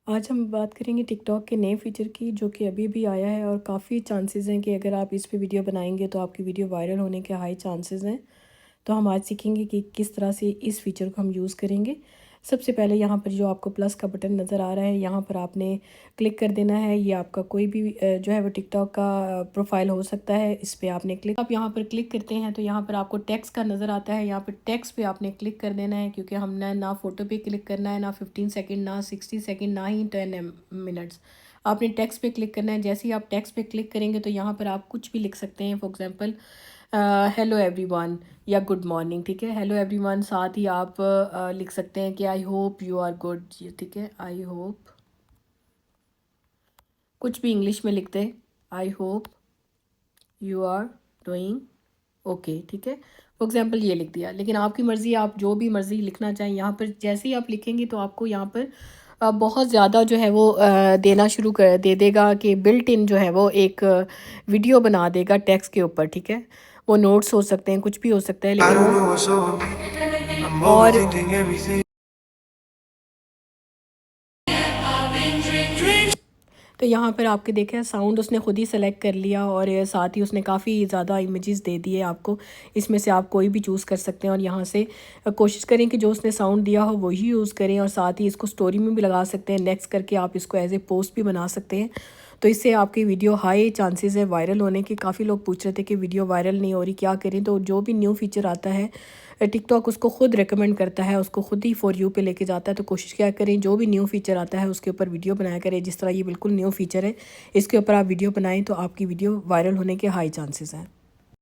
आज हम बात करेंगे टिकटॉक के नए फ़ीचर की, जो कि अभी भी आया है और काफ़ी चांसेस हैं कि अगर आप इस पे वीडियो बनाएंगे तो आपकी वीडियो वायरल होने के हाई चांसेस हैं। तो हम आज सीखेंगे कि किस तरह से इस फ़ीचर को हम यूज़ करेंगे। सबसे पहले यहाँ पर जो आपको प्लस का बटन नज़र आ रहा है, यहाँ पर आपने क्लिक कर देना है। ये आपका कोई भी जो है वो टिकटॉक का प्रोफाइल हो सकता है। इस पे आपने क्लिक आप यहाँ पर क्लिक करते हैं तो यहाँ पर आपको टेक्स्ट का नज़र आता है। यहाँ पर टेक्स्ट पे आपने क्लिक कर देना है, क्योंकि हमने ना फ़ोटो पे क्लिक करना है, ना 15 सेकंड, ना 60 सेकंड, ना ही 10 मिनट्स। आपने टेक्स्ट पे क्लिक करना है। जैसे ही आप टेक्स्ट पे क्लिक करेंगे तो यहाँ पर आप कुछ भी लिख सकते हैं। फॉर एग्जांपल हेलो एवरीवन या गुड मॉर्निंग, ठीक है। हेलो एवरीवन, साथ ही आप लिख सकते हैं कि I hope you are good, ठीक है। आई होप, कुछ भी इंग्लिश में लिखते हैं। I hope you are doing okay, ठीक है। फॉर एग्जांपल ये लिख दिया, लेकिन आपकी मर्ज़ी, आप जो भी मर्ज़ी लिखना चाहें। यहाँ पर जैसे ही आप लिखेंगे तो आपको यहाँ पर बहुत ज़्यादा जो है वो देना शुरू कर दे देगा कि बिल्ट इन जो है वो एक वीडियो बना देगा टेक्स्ट के ऊपर, ठीक है। वो नोट्स हो सकते हैं, कुछ भी हो सकता है, लेकिन और तो यहाँ पर आपके देखें साउंड उसने ख़ुद ही सेलेक्ट कर लिया और साथ ही उसने काफ़ी ज़्यादा इमेजेस दे दिए आपको। इसमें से आप कोई भी चूज़ कर सकते हैं और यहाँ से कोशिश करें कि जो उसने साउंड दिया हो वही यूज़ करें, और साथ ही इसको स्टोरी में भी लगा सकते हैं। नेक्स्ट करके आप इसको एज ए पोस्ट भी बना सकते हैं। तो इससे आपकी वीडियो हाई चांसेस है वायरल होने के। काफ़ी लोग पूछ रहे थे कि वीडियो वायरल नहीं हो रही, क्या करें। तो जो भी न्यू फीचर आता है टिकटॉक उसको खुद रेकमेंड करता है, उसको खुद ही फॉर यू पे लेके जाता है। तो कोशिश क्या करें, जो भी न्यू फीचर आता है उसके ऊपर वीडियो बनाया करें। जिस तरह ये बिल्कुल न्यू फीचर है, इसके ऊपर आप वीडियो बनाएं तो आपकी वीडियो वायरल होने के हाई चांसेस हैं।